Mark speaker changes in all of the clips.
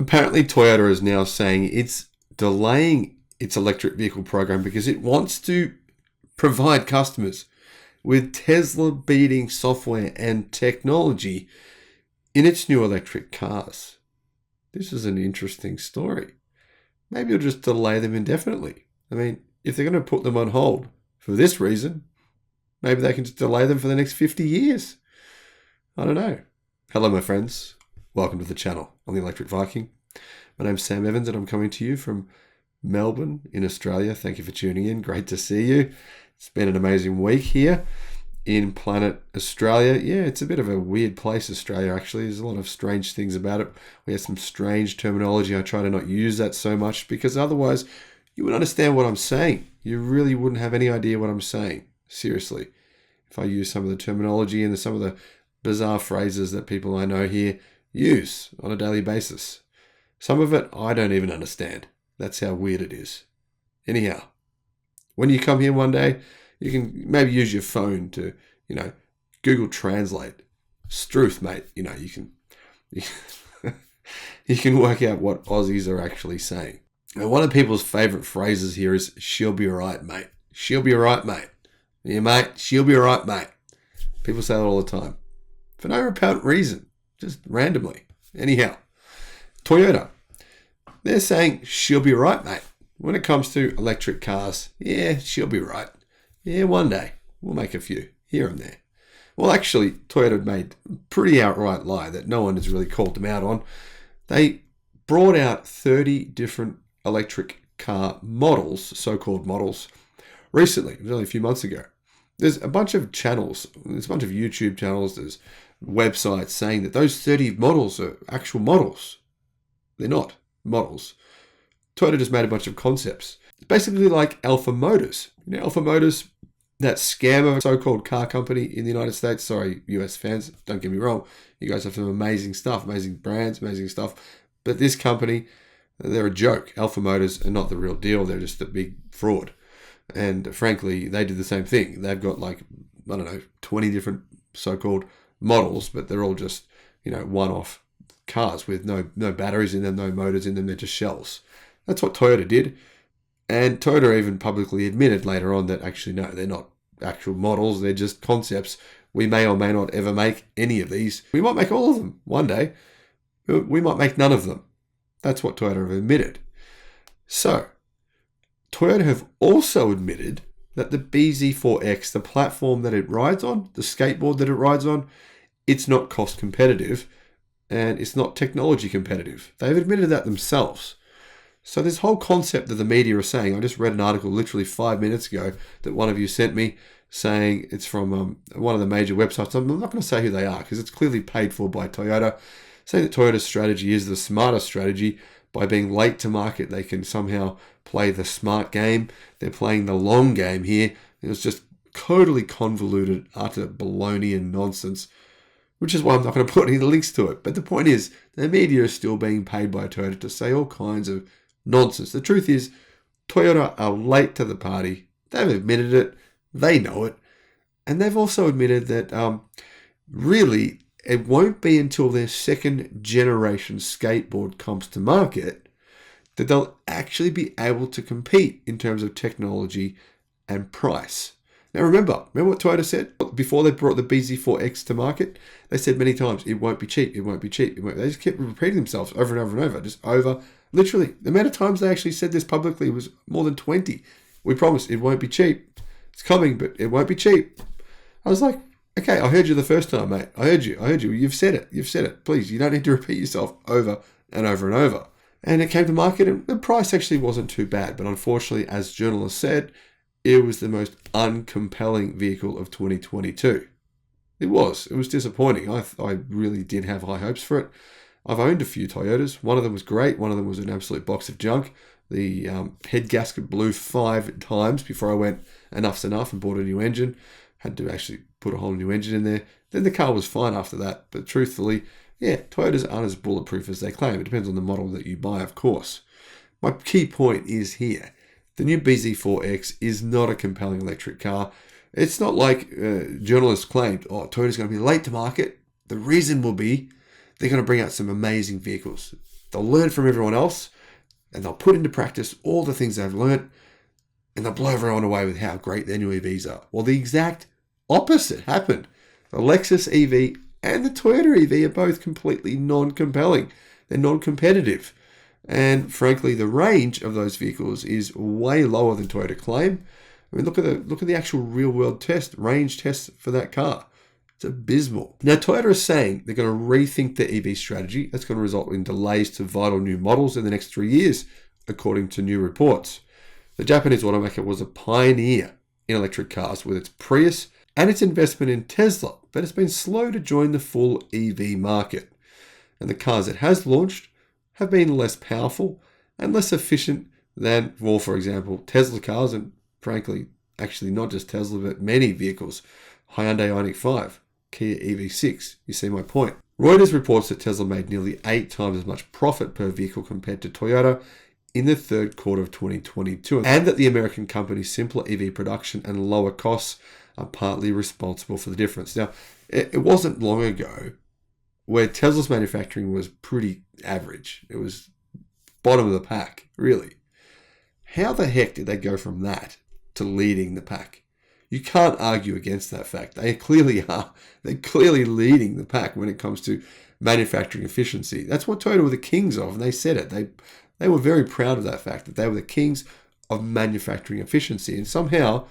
Speaker 1: Apparently, Toyota is now saying it's delaying its electric vehicle program because it wants to provide customers with Tesla-beating software and technology in its new electric cars. This is an interesting story. Maybe it'll just delay them indefinitely. I mean, if they're going to put them on hold for this reason, maybe they can just delay them for the next 50 years. I don't know. Hello, my friends. Welcome to the channel. I'm the Electric Viking. My name's Sam Evans and I'm coming to you from Melbourne in Australia. Thank you for tuning in. Great to see you. It's been an amazing week here in planet Australia. Yeah, it's a bit of a weird place, Australia, actually. There's a lot of strange things about it. We have some strange terminology. I try to not use that so much because otherwise you wouldn't understand what I'm saying. You really wouldn't have any idea what I'm saying. Seriously. If I use some of the terminology and some of the bizarre phrases that people I know here use on a daily basis. Some of it I don't even understand. That's how weird it is. Anyhow, when you come here one day, you can maybe use your phone to, Google Translate. Struth, mate. You can work out what Aussies are actually saying. And one of people's favorite phrases here is, she'll be all right, mate. She'll be all right, mate. Yeah, mate, she'll be all right, mate. People say that all the time. For no apparent reason. Just randomly. Anyhow, Toyota. They're saying, she'll be right, mate. When it comes to electric cars, yeah, she'll be right. Yeah, one day. We'll make a few here and there. Well, actually, Toyota made a pretty outright lie that no one has really called them out on. They brought out 30 different electric car models, so-called models, recently. It was only a few months ago. There's a bunch of channels. There's a bunch of YouTube channels. There's websites saying that those 30 models are actual models. They're not models. Toyota just made a bunch of concepts. It's basically like Alpha Motors. Alpha Motors, that scam of a so-called car company in the United States. Sorry, US fans, don't get me wrong. You guys have some amazing stuff, amazing brands, amazing stuff. But this company, they're a joke. Alpha Motors are not the real deal. They're just a big fraud. And frankly, they did the same thing. They've got 20 different so-called models, but they're all just, one-off cars with no batteries in them, no motors in them. They're just shells. That's what Toyota did. And Toyota even publicly admitted later on that actually, no, they're not actual models. They're just concepts. We may or may not ever make any of these. We might make all of them one day. We might make none of them. That's what Toyota have admitted. So, Toyota have also admitted that the BZ4X, the platform that it rides on, the skateboard that it rides on, it's not cost competitive and it's not technology competitive. They've admitted that themselves. So this whole concept that the media are saying, I just read an article literally 5 minutes ago that one of you sent me saying it's from one of the major websites. I'm not going to say who they are because it's clearly paid for by Toyota, saying that Toyota's strategy is the smarter strategy. By being late to market, they can somehow play the smart game. They're playing the long game here. It was just totally convoluted, utter baloney and nonsense, which is why I'm not going to put any links to it. But the point is, the media is still being paid by Toyota to say all kinds of nonsense. The truth is, Toyota are late to the party. They've admitted it. They know it. And they've also admitted that really, it won't be until their second generation skateboard comes to market that they'll actually be able to compete in terms of technology and price. Now remember what Toyota said before they brought the BZ4X to market? They said many times, it won't be cheap, it won't be cheap. They just kept repeating themselves over and over and over, just over. Literally, the amount of times they actually said this publicly was more than 20. We promise it won't be cheap. It's coming, but it won't be cheap. I was like, okay, I heard you the first time, mate. I heard you. You've said it. Please, you don't need to repeat yourself over and over and over. And it came to market, and the price actually wasn't too bad. But unfortunately, as journalists said, it was the most uncompelling vehicle of 2022. It was disappointing. I really did have high hopes for it. I've owned a few Toyotas. One of them was great. One of them was an absolute box of junk. The head gasket blew 5 times before I went, enough's enough, and bought a new engine. Had to actually put a whole new engine in there. Then the car was fine after that. But truthfully, yeah, Toyotas aren't as bulletproof as they claim. It depends on the model that you buy, of course. My key point is here. The new BZ4X is not a compelling electric car. It's not like journalists claimed, Toyota's going to be late to market. The reason will be they're going to bring out some amazing vehicles. They'll learn from everyone else, and they'll put into practice all the things they've learned, and they'll blow everyone away with how great their new EVs are. Well, the exact opposite happened. The Lexus EV and the Toyota EV are both completely non-compelling. They're non-competitive. And frankly, the range of those vehicles is way lower than Toyota claim. I mean, look at the actual real-world range test for that car. It's abysmal. Now, Toyota is saying they're going to rethink their EV strategy. That's going to result in delays to vital new models in the next 3 years, according to new reports. The Japanese automaker was a pioneer in electric cars with its Prius and its investment in Tesla, but it's been slow to join the full EV market. And the cars it has launched have been less powerful and less efficient than, well, for example, Tesla cars, and frankly, actually not just Tesla, but many vehicles. Hyundai Ioniq 5, Kia EV6, you see my point. Reuters reports that Tesla made nearly 8 times as much profit per vehicle compared to Toyota in the third quarter of 2022, and that the American company's simpler EV production and lower costs are partly responsible for the difference. Now, it wasn't long ago where Tesla's manufacturing was pretty average. It was bottom of the pack, really. How the heck did they go from that to leading the pack? You can't argue against that fact. They clearly are. They're clearly leading the pack when it comes to manufacturing efficiency. That's what Toyota were the kings of, and they said it. They were very proud of that fact, that they were the kings of manufacturing efficiency. And somehow,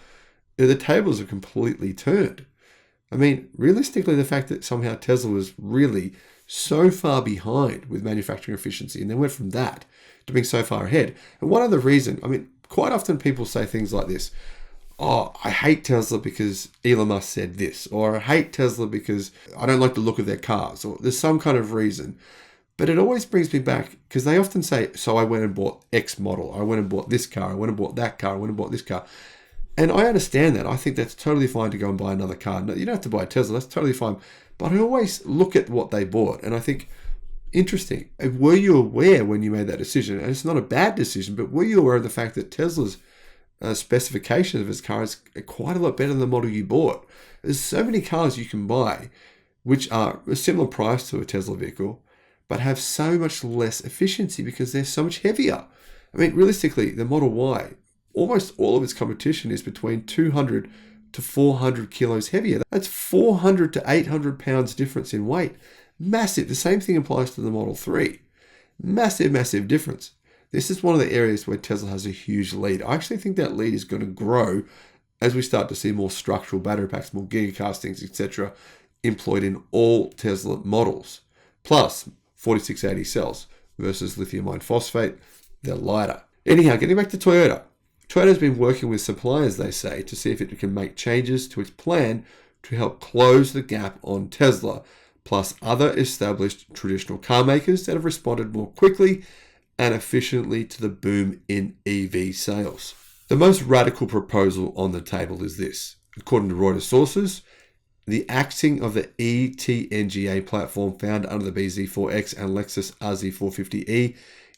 Speaker 1: the tables are completely turned. I mean, realistically, the fact that somehow Tesla was really so far behind with manufacturing efficiency, and then went from that to being so far ahead. And one other reason, I mean, quite often people say things like this: oh, I hate Tesla because Elon Musk said this, or I hate Tesla because I don't like the look of their cars, or there's some kind of reason. But it always brings me back, because they often say, so I went and bought X model, I went and bought this car, I went and bought that car, I went and bought this car. And I understand that. I think that's totally fine to go and buy another car. No, you don't have to buy a Tesla, that's totally fine. But I always look at what they bought, and I think, interesting. Were you aware when you made that decision? And it's not a bad decision, but were you aware of the fact that Tesla's specifications of its car is quite a lot better than the model you bought? There's so many cars you can buy which are a similar price to a Tesla vehicle, but have so much less efficiency because they're so much heavier. I mean, realistically, the Model Y, almost all of its competition is between 200 to 400 kilos heavier. That's 400 to 800 pounds difference in weight. Massive. The same thing applies to the Model 3. Massive, massive difference. This is one of the areas where Tesla has a huge lead. I actually think that lead is going to grow as we start to see more structural battery packs, more gigacastings, etc. employed in all Tesla models. Plus, 4680 cells versus lithium iron phosphate, they're lighter. Anyhow, getting back to Toyota. Toyota has been working with suppliers, they say, to see if it can make changes to its plan to help close the gap on Tesla, plus other established traditional car makers that have responded more quickly and efficiently to the boom in EV sales. The most radical proposal on the table is this. According to Reuters sources, the axing of the ETNGA platform found under the BZ4X and Lexus RZ450e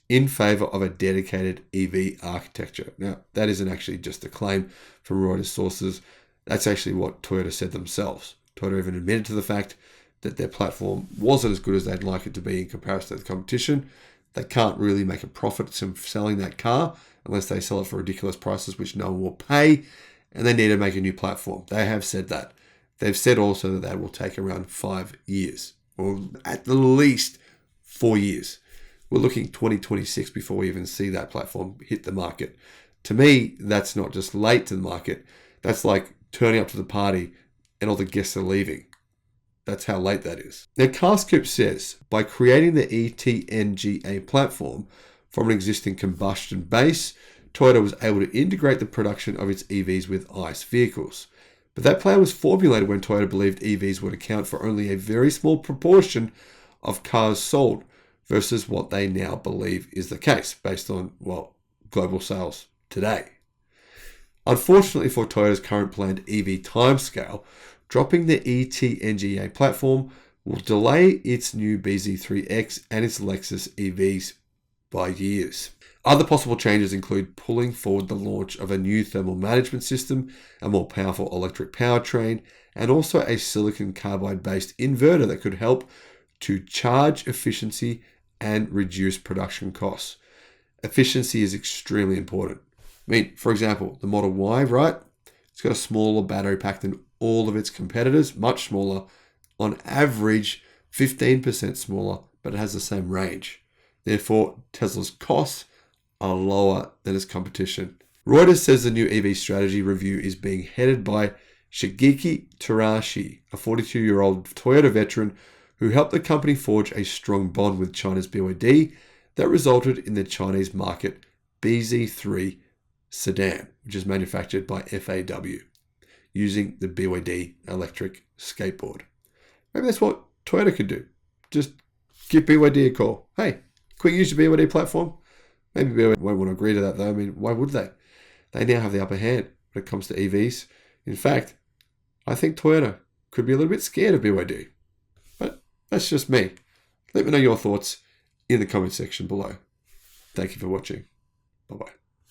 Speaker 1: in favor of a dedicated EV architecture. Now, that isn't actually just a claim from Reuters sources. That's actually what Toyota said themselves. Toyota even admitted to the fact that their platform wasn't as good as they'd like it to be in comparison to the competition. They can't really make a profit from selling that car unless they sell it for ridiculous prices, which no one will pay, and they need to make a new platform. They have said that. They've said also that that will take around 5 years, or at the least 4 years. We're looking 2026 before we even see that platform hit the market. To me, that's not just late to the market. That's like turning up to the party and all the guests are leaving. That's how late that is. Now, CarScoop says, by creating the ETNGA platform from an existing combustion base, Toyota was able to integrate the production of its EVs with ICE vehicles. But that plan was formulated when Toyota believed EVs would account for only a very small proportion of cars sold versus what they now believe is the case based on, well, global sales today. Unfortunately for Toyota's current planned EV timescale, dropping the ETNGA platform will delay its new BZ4X and its Lexus EVs by years. Other possible changes include pulling forward the launch of a new thermal management system, a more powerful electric powertrain, and also a silicon carbide-based inverter that could help to charge efficiency and reduce production costs. Efficiency is extremely important. I mean, for example, the Model Y, right? It's got a smaller battery pack than all of its competitors, much smaller, on average 15% smaller, but it has the same range. Therefore, Tesla's costs are lower than its competition. Reuters says the new EV strategy review is being headed by Shigeki Terashi, a 42-year-old Toyota veteran who helped the company forge a strong bond with China's BYD that resulted in the Chinese market BZ4X sedan, which is manufactured by FAW, using the BYD electric skateboard. Maybe that's what Toyota could do. Just give BYD a call. Hey, quick use your BYD platform. Maybe BYD won't want to agree to that though. I mean, why would they? They now have the upper hand when it comes to EVs. In fact, I think Toyota could be a little bit scared of BYD. But that's just me. Let me know your thoughts in the comment section below. Thank you for watching. Bye-bye.